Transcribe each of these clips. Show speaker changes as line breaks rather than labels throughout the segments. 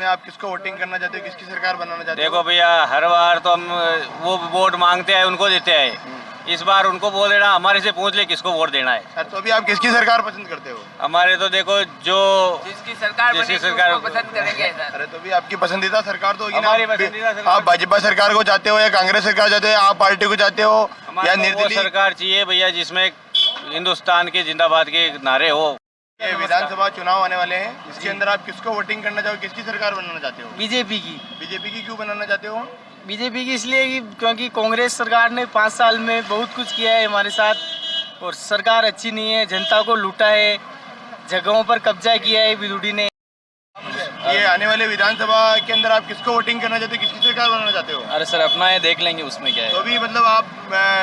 में आप किसको वोटिंग करना चाहते हो, किसकी सरकार बनाना चाहते हो?
देखो भैया, हर बार तो हम वो वोट मांगते हैं, उनको देते हैं। इस बार उनको बोल देना, हमारे से पूछ ले किसको वोट देना है।
तो अभी आप किसकी सरकार पसंद करते हो?
हमारे तो देखो जो
जिसकी सरकार पसंद करेंगे सर।
अरे तो भी आपकी पसंदीदा सरकार तो होगी ना।
हमारी पसंदीदा सरकार।
आप भाजपा सरकार को चाहते हो या कांग्रेस सरकार चाहते हो, आप पार्टी को चाहते हो या
वो
निर्दलीय?
सरकार चाहिए भैया जिसमें हिंदुस्तान के जिंदाबाद के नारे हो।
ये विधानसभा चुनाव आने वाले हैं, इसके अंदर आप किसको वोटिंग करना चाहो, किसकी सरकार बनाना चाहते हो?
बीजेपी की।
बीजेपी की क्यों बनाना चाहते हो?
बीजेपी की इसलिए कि क्योंकि कांग्रेस सरकार ने 5 साल में बहुत कुछ किया है हमारे साथ, और सरकार अच्छी नहीं है, जनता को लूटा है, जगहों पर कब्जा किया है बीजेपी ने।
ये आने वाले विधानसभा के अंदर आप किसको वोटिंग करना चाहते हो, किसकी सरकार बनाना चाहते हो?
अरे सर अपना है, देख लेंगे उसमें क्या
तो भी मतलब आप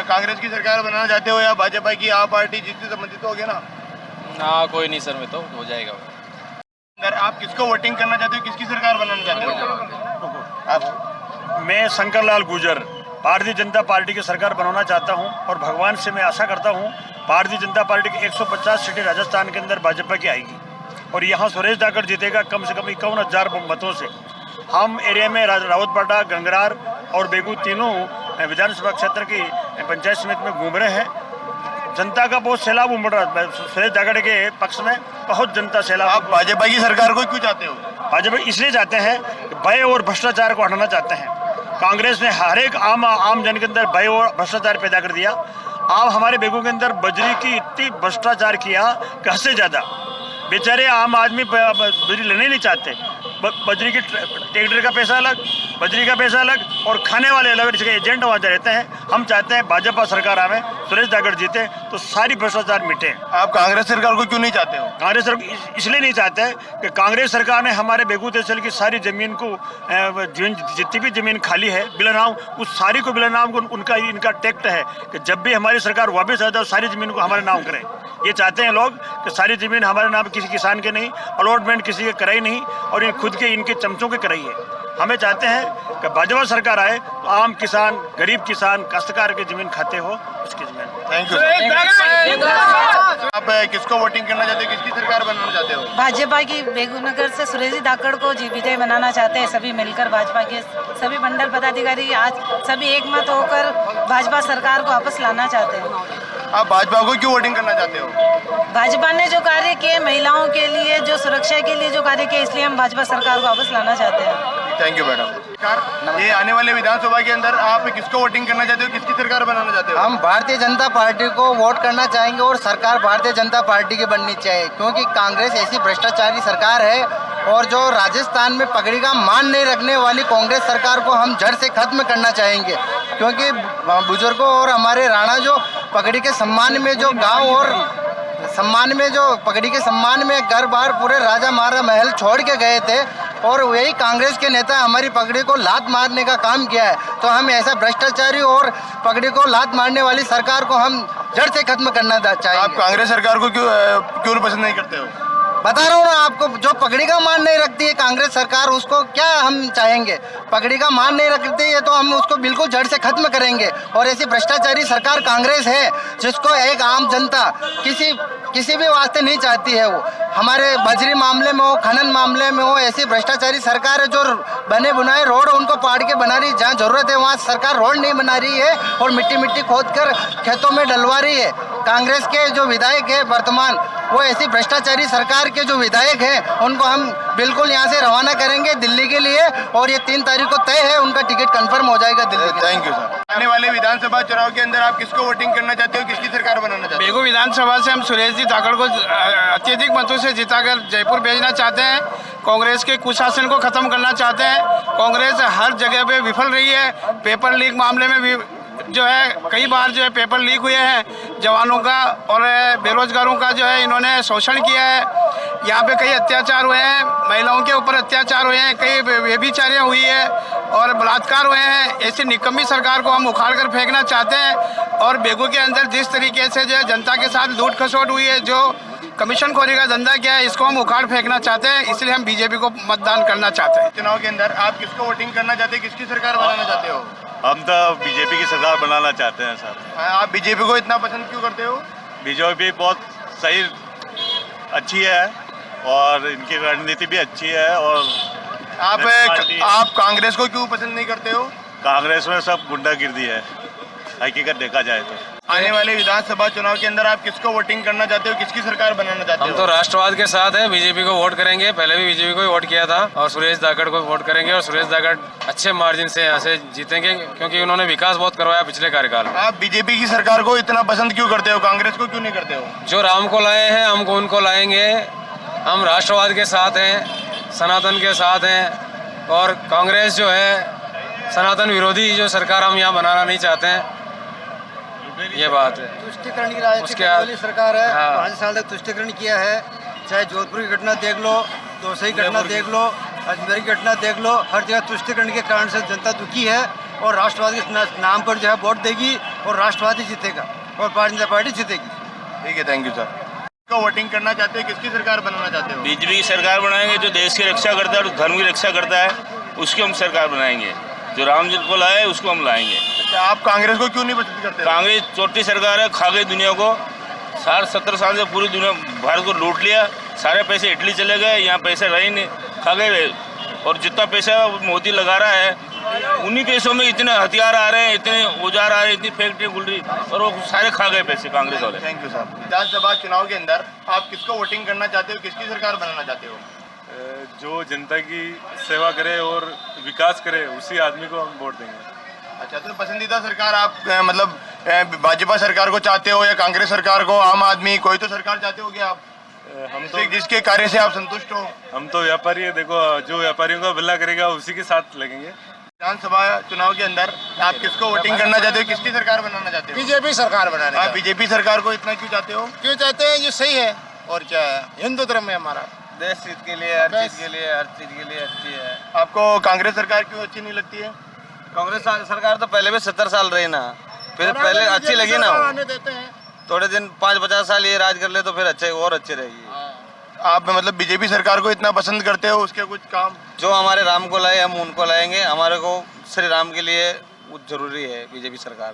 कांग्रेस की सरकार बनाना चाहते हो या भाजपा की? आप पार्टी जिससे संबंधित हो गए ना।
हाँ कोई नहीं सर, में तो हो जाएगा।
अंदर आप किसको वोटिंग करना चाहते हो, किसकी सरकार बनाना चाहते हो? आप?
मैं शंकरलाल गुर्जर भारतीय जनता पार्टी की सरकार बनाना चाहता हूं और भगवान से मैं आशा करता हूं भारतीय जनता पार्टी की 150 सीटें राजस्थान के अंदर भाजपा की आएगी और यहां सुरेश धाकड़ जीतेगा कम से कम 51,000 मतों से। हम एरिया में रावतपाटा, गंगरार और बेगू तीनों विधानसभा क्षेत्र की पंचायत समिति में घूम रहे हैं। जनता का बहुत सैलाब उमड़ रहा है सुरेश धाकड़ के पक्ष में, बहुत जनता सैलाब।
आप भाजपा की सरकार को क्यों चाहते हो?
भाजपा इसलिए चाहते हैं कि भय और भ्रष्टाचार को हटाना चाहते हैं। कांग्रेस ने हर एक आम जन के अंदर भय और भ्रष्टाचार पैदा कर दिया। आप हमारे बेगू के अंदर बजरी की इतनी भ्रष्टाचार किया कि हद से ज़्यादा। बेचारे आम आदमी बजरी लेने नहीं चाहते। बजरी की ट्रैक्टर का पैसा अलग, बजरी का पैसा अलग और खाने वाले अलग, जिसके एजेंट वहाँ रहते हैं। हम चाहते हैं भाजपा सरकार आवे, सुरेश धाकड़ जीते तो सारी भ्रष्टाचार मिटे।
आप कांग्रेस सरकार को क्यों नहीं चाहते हो?
कांग्रेस सरकार इसलिए नहीं चाहते कि कांग्रेस सरकार ने हमारे बेगू तहसील की सारी जमीन को, जितनी भी जमीन खाली है बिला नाम, उस सारी को बिला नाम को इनका टैक्ट है कि जब भी हमारी सरकार वापस आ जाए सारी जमीन को हमारे नाम करें। ये चाहते हैं लोग कि सारी जमीन हमारे नाम किसी किसान के नहीं, अलॉटमेंट किसी के कराई नहीं और ये खुद के इनके चमचों के कराई है। हमें चाहते हैं कि भाजपा सरकार आए तो आम किसान, गरीब किसान, काश्तकार की जमीन खाते हो उसकी जमीन।
Thank you. आप किसको वोटिंग करना चाहते हो, किसकी सरकार बनाना चाहते हो?
भाजपा की बेगूनगर से सुरेश धाकड़ को विजय बनाना चाहते हैं सभी मिलकर। भाजपा के सभी मंडल पदाधिकारी आज सभी एकमत होकर भाजपा सरकार को वापस लाना चाहते हैं।
आप भाजपा को क्यों वोटिंग करना चाहते हो?
भाजपा ने जो कार्य किए महिलाओं के लिए, जो सुरक्षा के लिए जो कार्य किए, इसलिए हम भाजपा सरकार को वापस लाना चाहते हैं।
Thank you madam. ये आने वाले विधानसभा के अंदर आप किसको वोटिंग करना चाहते हो, किसकी सरकार बनाना चाहते हो?
हम भारतीय जनता पार्टी को वोट करना चाहेंगे और सरकार भारतीय जनता पार्टी की बननी चाहिए, क्योंकि कांग्रेस ऐसी भ्रष्टाचारी सरकार है और जो राजस्थान में पगड़ी का मान नहीं रखने वाली कांग्रेस सरकार को हम जड़ से खत्म करना चाहेंगे। क्योंकि बुजुर्गों और हमारे राणा जो पगड़ी के सम्मान में जो गांव और सम्मान में जो पगड़ी के सम्मान में घर बार पूरे राजा महाराजा महल छोड़ के गए थे और वही कांग्रेस के नेता हमारी पगड़ी को लात मारने का काम किया है। तो हम ऐसा भ्रष्टाचारी और पगड़ी को लात मारने वाली सरकार को हम जड़ से खत्म करना चाहेंगे।
आप कांग्रेस सरकार को क्यों पसंद नहीं करते हो?
बता रहा हूँ ना आपको, जो पगड़ी का मान नहीं रखती है कांग्रेस सरकार, उसको क्या हम चाहेंगे? पगड़ी का मान नहीं रखती है तो हम उसको बिल्कुल जड़ से खत्म करेंगे। और ऐसी भ्रष्टाचारी सरकार कांग्रेस है जिसको एक आम जनता किसी भी वास्ते नहीं चाहती है। वो हमारे बजरी मामले में हो, खनन मामले में हो, ऐसी भ्रष्टाचारी सरकार है जो बने बुनाए रोड उनको पाड़ के बना रही। जहाँ जरूरत है वहाँ सरकार रोड नहीं बना रही है और मिट्टी खोद कर खेतों में डलवा रही है। कांग्रेस के जो विधायक है वर्तमान, वो ऐसी भ्रष्टाचारी सरकार के जो विधायक हैं उनको हम बिल्कुल यहाँ से रवाना करेंगे दिल्ली के लिए और ये 3 तारीख को तय है, उनका टिकट कंफर्म हो जाएगा दिल्ली के।
Thank you sir. आने वाले विधानसभा चुनाव के अंदर आप किसको वोटिंग करना चाहते हो, किसकी सरकार बनाना चाहते हो?
बेगू विधानसभा से हम सुरेश जी धाकड़ को अत्यधिक मतों से जिताकर जयपुर भेजना चाहते हैं। कांग्रेस के कुशासन को खत्म करना चाहते हैं। कांग्रेस हर जगह पे विफल रही है। पेपर लीक मामले में भी जो है कई बार जो है पेपर लीक हुए हैं। जवानों का और बेरोजगारों का जो है इन्होंने शोषण किया है। यहाँ पे कई अत्याचार हुए हैं, महिलाओं के ऊपर अत्याचार हुए हैं, कई व्यभिचारियाँ हुई है और बलात्कार हुए हैं। ऐसी निकम्मी सरकार को हम उखाड़ कर फेंकना चाहते हैं। और बेगू के अंदर जिस तरीके से जो है जनता के साथ लूट खसोट हुई है, जो कमीशन खोरी का धंधा किया है, इसको हम उखाड़ फेंकना चाहते हैं। इसलिए हम बीजेपी को मतदान करना चाहते हैं।
चुनाव के अंदर आप किसको वोटिंग करना चाहते हैं, किसकी सरकार बनाना चाहते हो?
हम तो बीजेपी की सरकार बनाना चाहते हैं सर।
आप बीजेपी को इतना पसंद क्यों करते हो?
बीजेपी बहुत सही, अच्छी है और इनकी रणनीति भी अच्छी है और
आप कांग्रेस को क्यों पसंद नहीं करते हो?
कांग्रेस में सब गुंडागिर्दी है, हकीकत देखा जाए तो।
आने वाले विधानसभा चुनाव के अंदर आप किसको वोटिंग करना चाहते हो, किसकी सरकार बनाना चाहते हो?
हम तो राष्ट्रवाद के साथ है, बीजेपी को वोट करेंगे। पहले भी बीजेपी को ही वोट किया था और सुरेश धाकड़ को वोट करेंगे और सुरेश धाकड़ अच्छे मार्जिन से यहाँ से जीतेंगे क्योंकि उन्होंने विकास बहुत करवाया पिछले कार्यकाल में।
आप बीजेपी की सरकार को इतना पसंद क्यों करते हो, कांग्रेस को क्यों नहीं करते हो?
जो राम को लाए हैं हमको उनको लाएंगे। हम राष्ट्रवाद के साथ हैं, सनातन के साथ हैं और कांग्रेस जो है सनातन विरोधी जो सरकार हम यहाँ बनाना नहीं चाहते हैं, ये बात है।
तुष्टिकरण की राजनीति वाली सरकार है। 5 साल तक तुष्टिकरण किया है। चाहे जोधपुर की घटना देख लो, दौसई की घटना देख लो, अजमेर की घटना देख लो, हर जगह तुष्टिकरण के कारण से जनता दुखी है और राष्ट्रवाद के नाम पर जो है वोट देगी और राष्ट्रवाद ही जीतेगा और भारतीय जनता पार्टी जीतेगी।
ठीक है, थैंक यू सर। किसको वोटिंग करना चाहते हो, किसकी सरकार बनाना चाहते हो?
बीजेपी की सरकार बनाएंगे, जो देश की रक्षा करता है और धर्म की रक्षा करता है उसकी हम सरकार बनाएंगे। जो राम जी को लाए उसको हम लाएंगे।
अच्छा, आप कांग्रेस को क्यों नहीं पसंद करते?
कांग्रेस चोटी सरकार है, खा गई दुनिया को। 60-70 साल से पूरी दुनिया भारत को लूट लिया, सारे पैसे इटली चले गए, यहाँ पैसे रहे नहीं, खा गए। और जितना पैसा मोदी लगा रहा है उन्हीं पैसों में इतने हथियार आ रहे हैं, इतने औजार आ रहे हैं, इतनी फैक्ट्री खुल रही और वो सारे खा गए पैसे कांग्रेस वाले।
Thank you sir. विधानसभा चुनाव के अंदर आप किसको वोटिंग करना चाहते हो, किसकी सरकार बनाना चाहते हो?
जो जनता की सेवा करे और विकास करे उसी आदमी को हम वोट देंगे।
अच्छा, तो पसंदीदा सरकार आप मतलब भाजपा सरकार को चाहते हो या कांग्रेस सरकार को, आम आदमी, कोई तो सरकार चाहते हो क्या आप?
हम तो
जिसके कार्य से आप संतुष्ट हो?
हम तो व्यापारी है, देखो जो व्यापारियों का भला करेगा उसी के साथ लगेंगे।
विधानसभा चुनाव के अंदर आप किसको वोटिंग करना चाहते हो, किसकी सरकार बनाना चाहते हो?
बीजेपी सरकार बनाने
आप बीजेपी सरकार को इतना क्यों चाहते हो?
क्यों चाहते हैं? ये सही है और क्या है, हिंदू धर्म है हमारा।
देश हित के लिए, हर चीज के लिए, हर चीज के लिए अच्छी है।
आपको कांग्रेस सरकार क्यों अच्छी नहीं लगती है?
कांग्रेस सरकार तो पहले भी 70 साल रही ना, फिर पहले अच्छी लगी ना वो।
देते हैं
थोड़े दिन 5-50 साल ये राज कर ले तो फिर अच्छे और अच्छे रहेगी।
आप मतलब बीजेपी सरकार को इतना पसंद करते हो, उसके कुछ काम?
जो हमारे राम को लाए हम उनको लाएंगे, हमारे को श्री राम के लिए जरूरी है बीजेपी सरकार।